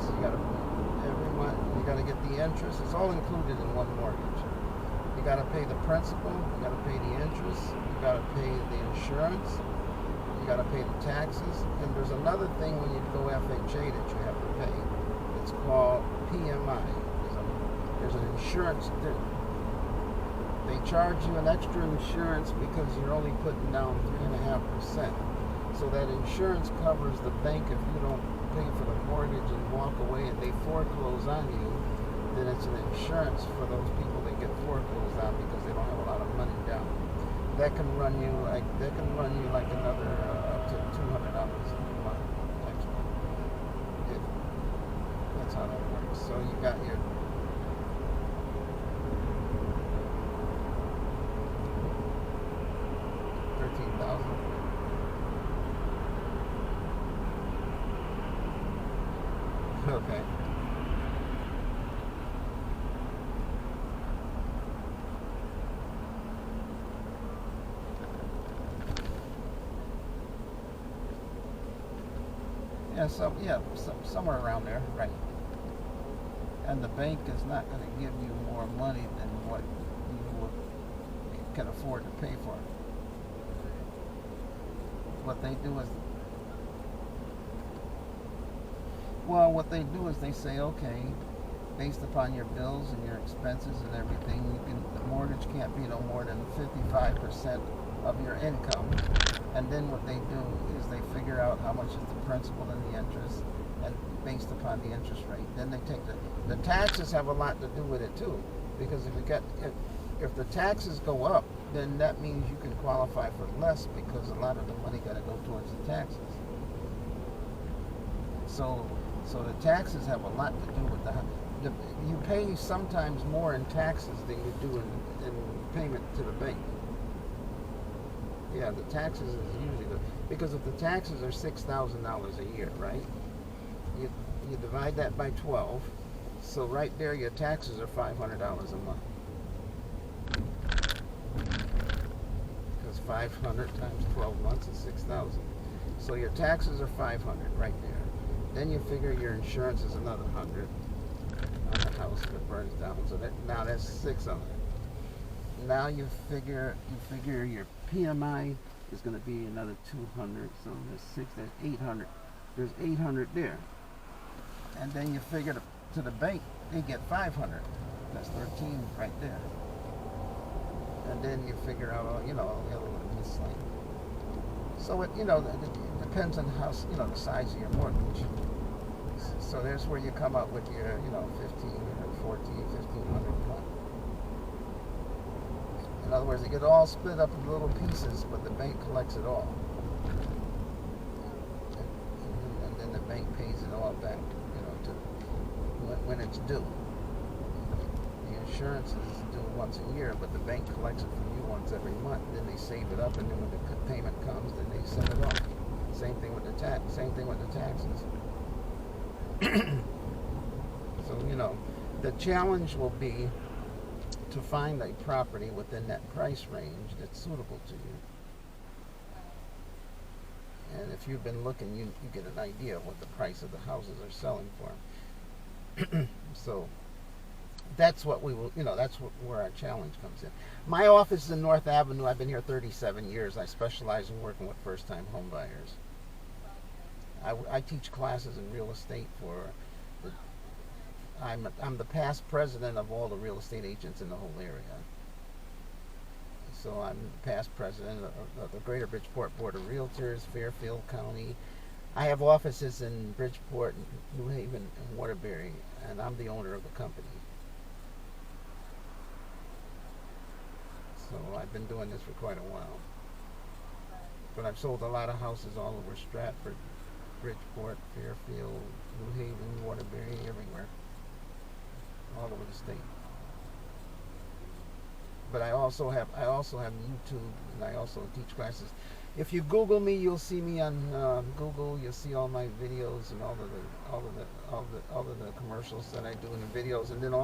payments. You got to every month. You got to get the interest. It's all included in one mortgage. You got to pay the principal. You got to pay the interest. You got to pay the insurance. You got to pay the taxes. And there's another thing when you go FHA that you have to pay. It's called PMI. There's an insurance. They charge you an extra insurance because you're only putting down 3.5%. So that insurance covers the bank if you don't pay for the mortgage and walk away and they foreclose on you. Then it's an insurance for those people that get foreclosed on because they don't have a lot of money down. That can run you like another up to $200 a month extra. That's how that works. So you got your 13,000. Okay. Somewhere around there, right? And the bank is not going to give you more money than what you can afford to pay for. What they do is they say, okay, based upon your bills and your expenses and everything, the mortgage can't be no more than 55% of your income. And then what they do is they figure out how much is the principal and the interest, and based upon the interest rate, then they take the taxes have a lot to do with it too, because if the taxes go up, then that means you can qualify for less because a lot of the money got to go towards the taxes. So the taxes have a lot to do with you pay sometimes more in taxes than you do in payment to the bank. Yeah, the taxes is usually because if the taxes are $6,000 a year, right? You divide that by 12, so right there your taxes are $500 a month. Because 500 times 12 months is 6,000. So your taxes are 500 right there. Then you figure your insurance is another 100 on the house that burns down. So now that's 600. Now you figure your PMI is going to be another 200. So there's 800. There's 800 there. And then you figure to the bank they get 500. That's 13 right there. And then you figure out all the other miscellaneous. So it depends on how the size of your mortgage. So there's where you come up with your 15 or 14, 1,500 a month. In other words, they get all split up in little pieces, but the bank collects it all, and then the bank pays it all back, when it's due. The insurance is due once a year, but the bank collects it from you once every month. Then they save it up, and then when the payment comes, then they send it off. Same thing with the taxes. So the challenge will be to find a property within that price range that's suitable to you. And if you've been looking, you get an idea of what the price of the houses are selling for. So that's what where our challenge comes in. My office is in North Avenue. I've been here 37 years. I specialize in working with first-time home buyers. I teach classes in real estate I'm the past president of all the real estate agents in the whole area. So I'm the past president of the Greater Bridgeport Board of Realtors, Fairfield County. I have offices in Bridgeport, New Haven, and Waterbury, and I'm the owner of the company. So I've been doing this for quite a while. But I've sold a lot of houses all over Stratford, Bridgeport, Fairfield, New Haven, Waterbury, everywhere. All over the state. But I also have YouTube, and I also teach classes. If you Google me, you'll see me on Google. You'll see all my videos and all of the commercials that I do in the videos, and then